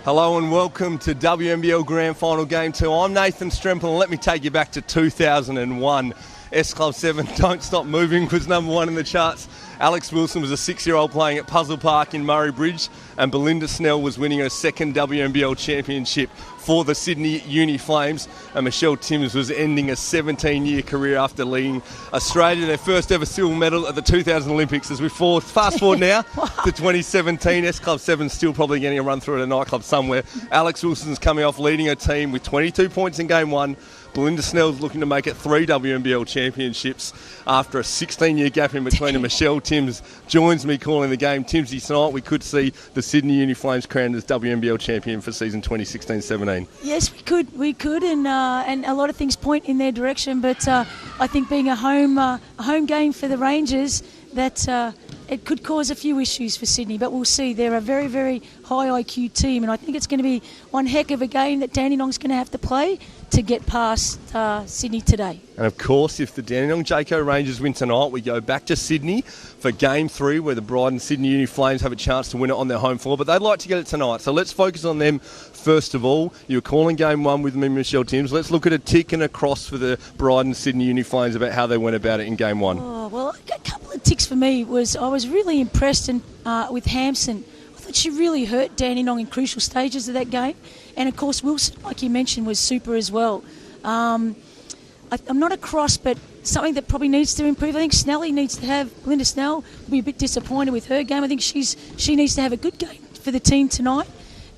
Hello and welcome to WNBL Grand Final Game 2. I'm Nathan Stremple and let me take you back to 2001. S Club 7 Don't Stop Moving was number 1 in the charts. Alex Wilson was a 6-year-old playing at Puzzle Park in Murray Bridge, and Belinda Snell was winning her second WNBL championship for the Sydney Uni Flames, and Michelle Timms was ending a 17-year career after leading Australia their first ever silver medal at the 2000 Olympics. As we fast forward now to 2017, S Club 7 still probably getting a run through at a nightclub somewhere. Alex Wilson's coming off leading her team with 22 points in Game 1. Belinda Snell's looking to make it 3 WNBL championships after a 16-year gap in between, and Michelle Timms joins me calling the game. Timsy, tonight we could see the Sydney Uni Flames crowned as WNBL champion for season 2016-17. Yes, we could, and a lot of things point in their direction. But I think being a home game for the Rangers, that it could cause a few issues for Sydney. But we'll see. They're a very, very high IQ team, and I think it's going to be one heck of a game that Dandenong's going to have to play to get past Sydney today. And of course, if the Dandenong Jayco Rangers win tonight, we go back to Sydney for Game 3, where the Bride and Sydney Uni Flames have a chance to win it on their home floor. But they'd like to get it tonight, so let's focus on them first of all. You were calling Game 1 with me, Michelle Timms. Let's look at a tick and a cross for the Bride and Sydney Uni Flames about how they went about it in Game 1. Oh, well, a couple of ticks for me was I was really impressed with Hampson. I thought she really hurt Dandenong in crucial stages of that game. And, of course, Wilson, like you mentioned, was super as well. I'm not a cross, but something that probably needs to improve. I think Snelly needs to have, Belinda Snell will be a bit disappointed with her game. I think she needs to have a good game for the team tonight.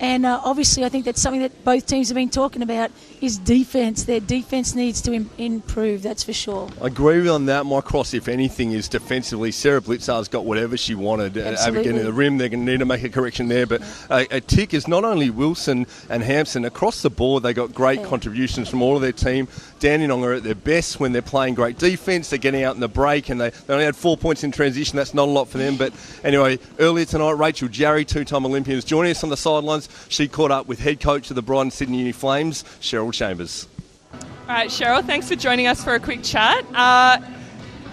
And obviously I think that's something that both teams have been talking about is defence. Their defence needs to improve, that's for sure. I agree on that. My cross, if anything, is defensively. Sarah Blitzar's got whatever she wanted. Getting to the rim, they're going to need to make a correction there. But a tick is not only Wilson and Hampson. Across the board, they got great contributions from all of their team. Dandenong are at their best when they're playing great defence. They're getting out in the break, and they only had 4 points in transition. That's not a lot for them. But anyway, earlier tonight, Rachel Jarry, 2-time Olympian, is joining us on the sidelines. She caught up with head coach of the Bride and Sydney Uni Flames, Cheryl Chambers. All right, Cheryl, thanks for joining us for a quick chat.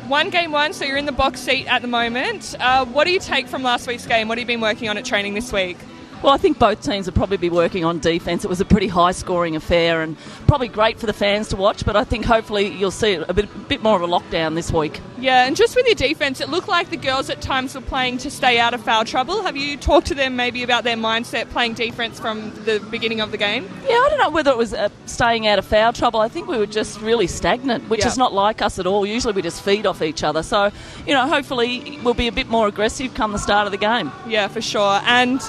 Game 1, so you're in the box seat at the moment. What do you take from last week's game? What have you been working on at training this week? Well, I think both teams will probably be working on defence. It was a pretty high-scoring affair and probably great for the fans to watch, but I think hopefully you'll see a bit more of a lockdown this week. Yeah, and just with your defence, it looked like the girls at times were playing to stay out of foul trouble. Have you talked to them maybe about their mindset playing defence from the beginning of the game? Yeah, I don't know whether it was staying out of foul trouble. I think we were just really stagnant, which is not like us at all. Usually we just feed off each other. So, hopefully we'll be a bit more aggressive come the start of the game. Yeah, for sure. And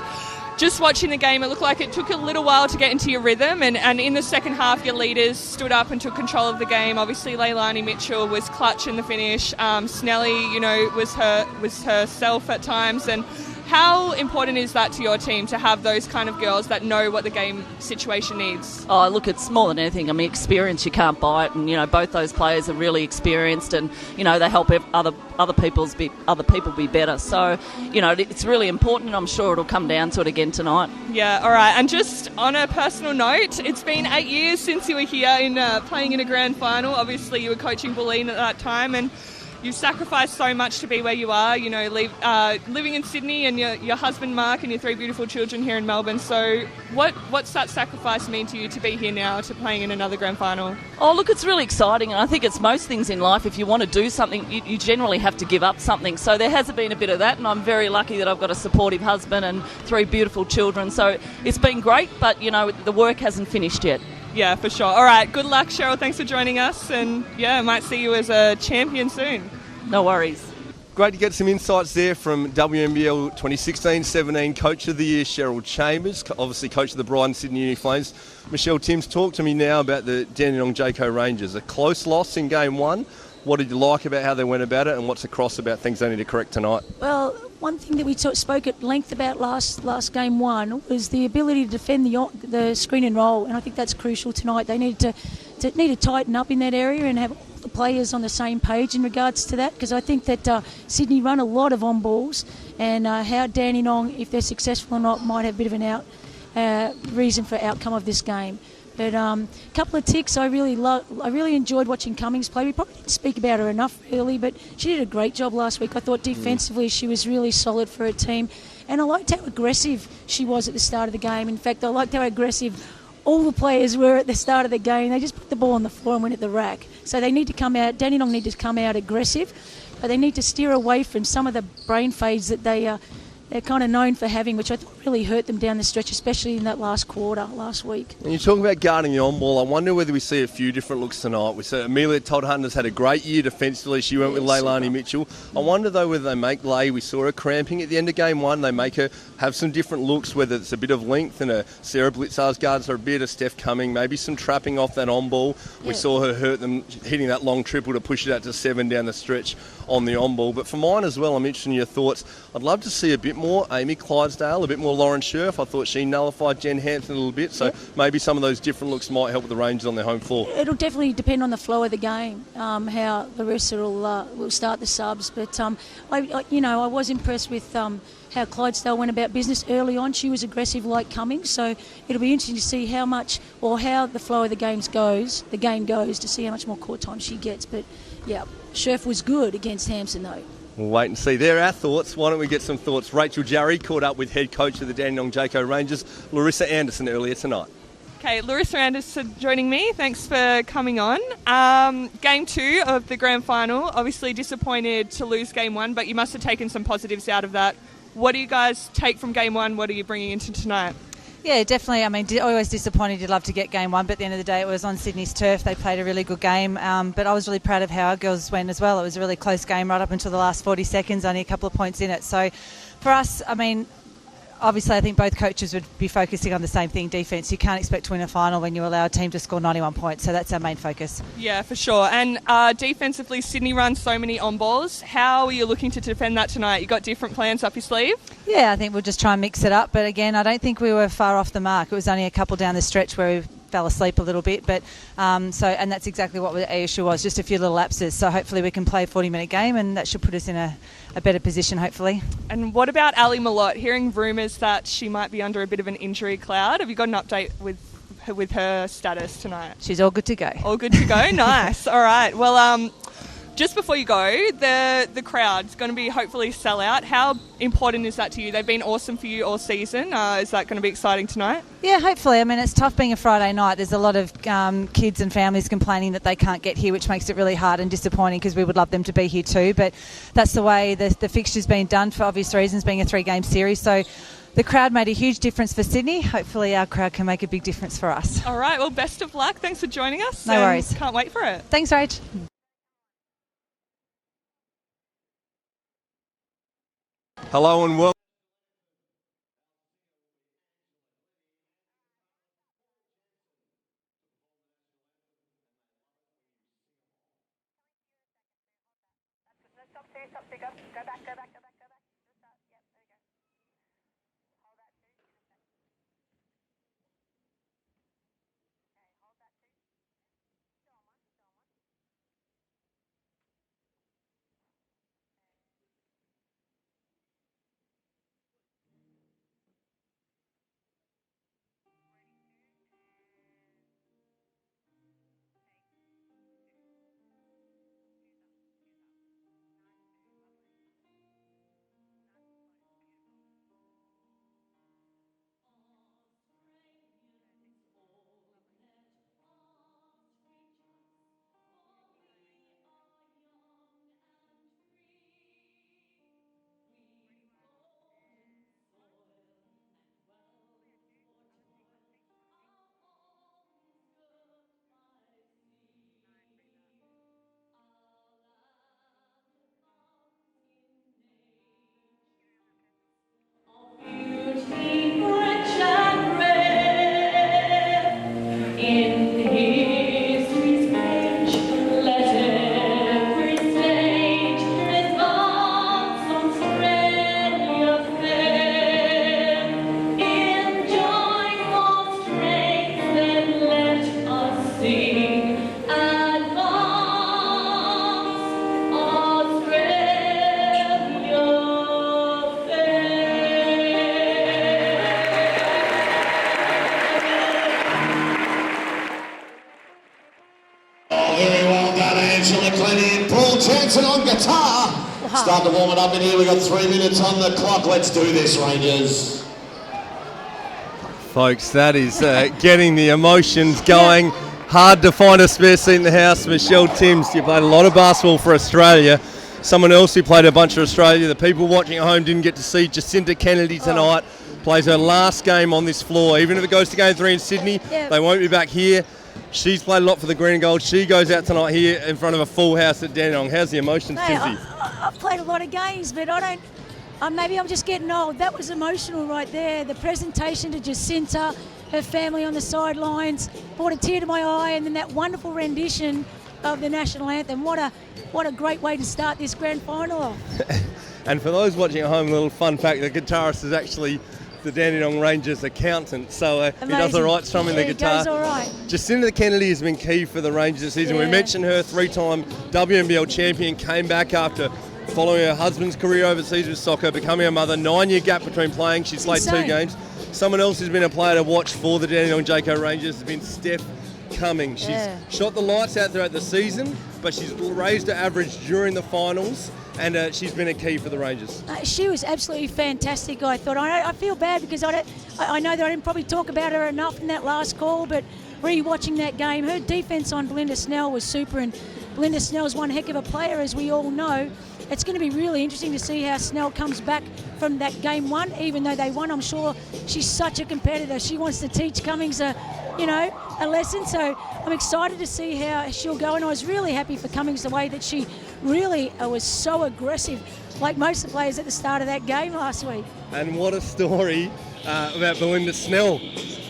just watching the game, it looked like it took a little while to get into your rhythm, and in the second half your leaders stood up and took control of the game. Obviously Leilani Mitchell was clutch in the finish. Snelly, was herself at times. And how important is that to your team to have those kind of girls that know what the game situation needs? Oh, look, it's more than anything. I mean, experience, you can't buy it, and both those players are really experienced, and they help other people be better. So, it's really important, and I'm sure it'll come down to it again tonight. Yeah, all right. And just on a personal note, it's been 8 years since you were here in playing in a grand final. Obviously, you were coaching Bulleen at that time, and you've sacrificed so much to be where you are, living in Sydney, and your husband Mark and your 3 beautiful children here in Melbourne. So what's that sacrifice mean to you to be here now, to playing in another grand final? Oh, look, it's really exciting, and I think it's most things in life. If you want to do something, you generally have to give up something. So there has been a bit of that, and I'm very lucky that I've got a supportive husband and 3 beautiful children. So it's been great, but, the work hasn't finished yet. Yeah, for sure. All right, good luck, Cheryl. Thanks for joining us, and I might see you as a champion soon. No worries. Great to get some insights there from WNBL 2016-17 Coach of the Year, Cheryl Chambers, obviously coach of the Bride and Sydney Uni Flames. Michelle Timms, talk to me now about the Dandenong Jayco Rangers. A close loss in Game 1. What did you like about how they went about it, and what's across about things they need to correct tonight? Well, one thing that we spoke at length about last Game 1 was the ability to defend the screen and roll, and I think that's crucial tonight. They need to tighten up in that area and have the players on the same page in regards to that, because I think that Sydney run a lot of on balls, and how Dandenong, if they're successful or not, might have a bit of an reason for outcome of this game. But a couple of ticks I really enjoyed watching Cummings play. We probably didn't speak about her enough really, but she did a great job last week. I thought defensively she was really solid for her team. And I liked how aggressive she was at the start of the game. In fact, I liked how aggressive all the players were at the start of the game. They just put the ball on the floor and went at the rack. So they need to come out, Dandenong need to come out aggressive, but they need to steer away from some of the brain fades that they're kind of known for having, which I thought really hurt them down the stretch, especially in that last quarter last week. And you're talking about guarding the on-ball. I wonder whether we see a few different looks tonight. We saw Amelia Todd-Hunter's had a great year defensively. She went with Leilani Mitchell. I wonder, though, whether they make Leigh. We saw her cramping at the end of game one. They make her have some different looks, whether it's a bit of length and a Sarah Blitzar's guards are a bit of Steph Cumming, maybe some trapping off that on-ball. We saw her hurt them hitting that long triple to push it out to 7 down the stretch on the on-ball. But for mine as well, I'm interested in your thoughts. I'd love to see a bit more Amy Clydesdale, a bit more Lauren Scherf. I thought she nullified Jen Hampson a little bit, so maybe some of those different looks might help with the Rangers on their home floor. It'll definitely depend on the flow of the game, how Larissa will start the subs. But I was impressed with how Clydesdale went about business early on. She was aggressive like Cummings, so it'll be interesting to see how the flow of the game goes to see how much more court time she gets. But yeah, Scherf was good against Hampson though. We'll wait and see. There are our thoughts. Why don't we get some thoughts? Rachel Jarry caught up with head coach of the Dandenong Jayco Rangers, Larissa Anderson, earlier tonight. Okay, Larissa Anderson joining me. Thanks for coming on. Game 2 of the grand final. Obviously disappointed to lose game 1, but you must have taken some positives out of that. What do you guys take from game 1? What are you bringing into tonight? Yeah, definitely. I mean, always disappointed. You'd love to get game 1, but at the end of the day, it was on Sydney's turf. They played a really good game, but I was really proud of how our girls went as well. It was a really close game right up until the last 40 seconds, only a couple of points in it. So for us, I mean, obviously I think both coaches would be focusing on the same thing, defence. You can't expect to win a final when you allow a team to score 91 points, so that's our main focus. Yeah, for sure. And defensively, Sydney runs so many on-balls. How are you looking to defend that tonight? You got different plans up your sleeve? Yeah, I think we'll just try and mix it up, but again, I don't think we were far off the mark. It was only a couple down the stretch where we fell asleep a little bit, but and that's exactly what the issue was, just a few little lapses. So hopefully we can play a 40-minute game, and that should put us in a better position, hopefully. And what about Ali Malott? Hearing rumours that she might be under a bit of an injury cloud. Have you got an update with her status tonight? She's all good to go. All good to go? Nice. All right. Well, just before you go, the crowd's going to be hopefully sell out. How important is that to you? They've been awesome for you all season. Is that going to be exciting tonight? Yeah, hopefully. I mean, it's tough being a Friday night. There's a lot of kids and families complaining that they can't get here, which makes it really hard and disappointing because we would love them to be here too. But that's the way the fixture's been done for obvious reasons, being a 3-game series. So the crowd made a huge difference for Sydney. Hopefully our crowd can make a big difference for us. All right. Well, best of luck. Thanks for joining us. No worries. Can't wait for it. Thanks, Rach. Hello and welcome. Very well done, Angela Glennie and Paul Jansen on guitar. hard. Start to warm it up in here. We've got 3 minutes on the clock. Let's do this, Rangers. Folks, that is getting the emotions going. Hard to find a spare seat in the house. Michelle Timms, you played a lot of basketball for Australia. Someone else who played a bunch for Australia. The people watching at home didn't get to see Jacinta Kennedy tonight. Plays her last game on this floor. Even if it goes to Game 3 in Sydney, they won't be back here. She's played a lot for the green and gold. She goes out tonight here in front of a full house at Dandenong. How's the emotions, Tinsy? I've played a lot of games, but I don't. Maybe I'm just getting old. That was emotional right there. The presentation to Jacinta, her family on the sidelines, brought a tear to my eye, and then that wonderful rendition of the national anthem. What a great way to start this grand final off. And for those watching at home, a little fun fact: the guitarist is actually the Dandenong Rangers accountant, so he does all right strumming the guitar. He goes all right. Jacinta Kennedy has been key for the Rangers this season. We mentioned her, 3-time WNBL champion, came back after following her husband's career overseas with soccer, becoming a mother. 9-year gap between playing. She's played 2 games. Someone else who's been a player to watch for the Dandenong Jayco Rangers has been Steph Cummings. She's shot the lights out throughout the season, but she's raised her average during the finals, and she's been a key for the Rangers. She was absolutely fantastic, I thought. I feel bad because I know that I didn't probably talk about her enough in that last call, but re-watching that game, her defence on Belinda Snell was super, and Belinda Snell's one heck of a player, as we all know. It's going to be really interesting to see how Snell comes back from that game 1, even though they won. I'm sure she's such a competitor. She wants to teach Cummings a lesson. So I'm excited to see how she'll go. And I was really happy for Cummings the way that she really was so aggressive, like most of the players at the start of that game last week. And what a story about Belinda Snell.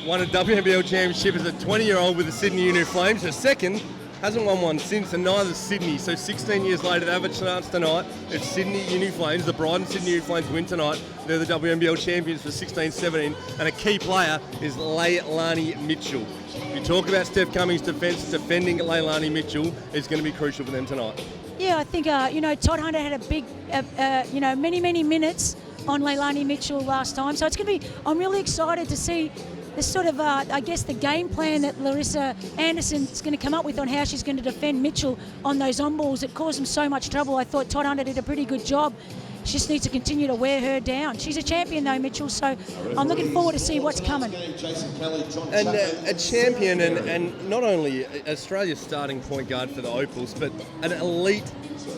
Won a WNBL championship as a 20-year-old with the Sydney Uni Flames. Her second. Hasn't won one since, and neither Sydney. So 16 years later, they have a chance tonight. It's Sydney Uni Flames. The Brighton Sydney Uni Flames win tonight. They're the WNBL champions for 16-17, and a key player is Leilani Mitchell. You talk about Steph Cummings' defence, defending Leilani Mitchell is going to be crucial for them tonight. Yeah, I think Todd Hunter had a big, many minutes on Leilani Mitchell last time. So it's going to be. I'm really excited to see the sort of, the game plan that Larissa Anderson's going to come up with on how she's going to defend Mitchell on those on-balls that caused him so much trouble. I thought Todd Hunter did a pretty good job. She just needs to continue to wear her down. She's a champion though, Mitchell, so I'm looking forward to see what's coming. And a champion, and not only Australia's starting point guard for the Opals, but an elite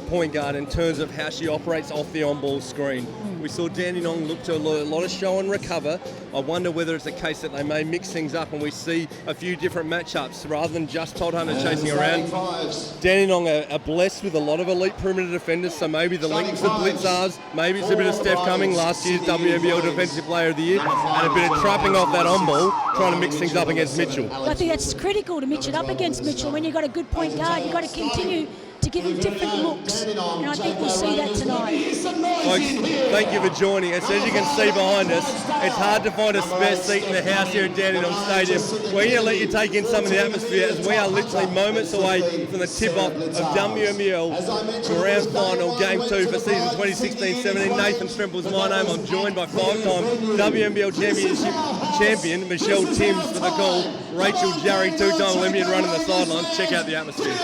point guard in terms of how she operates off the on-ball screen. We saw Dandenong look to a lot of show and recover. I wonder whether it's a case that they may mix things up and we see a few different matchups rather than just Todd Hunter chasing around. Dandenong are blessed with a lot of elite perimeter defenders, so maybe the links of Blitzars, maybe it's a bit of Steph Cummings, last year's WNBL Defensive Player of the Year, and a bit of trapping off that on-ball, trying to mix things up against Mitchell. I think that's critical to mix it up against Mitchell. When you've got a good point guard, you've got to continue to give him different looks, and I think we'll see that tonight. Folks, thank you for joining us. As you can see behind us, it's hard to find a spare seat in the house here at Dandenong Stadium. We're going to let you take in some of the atmosphere as we are literally moments away from the tip-off of WNBL Grand Final Game 2 for season 2016-17. Nathan Strimple is my name. I'm joined by 5-time WNBL Championship champion Michelle Timms for the call. Rachel Jarry, 2-time Olympian, running the sidelines. Check out the atmosphere.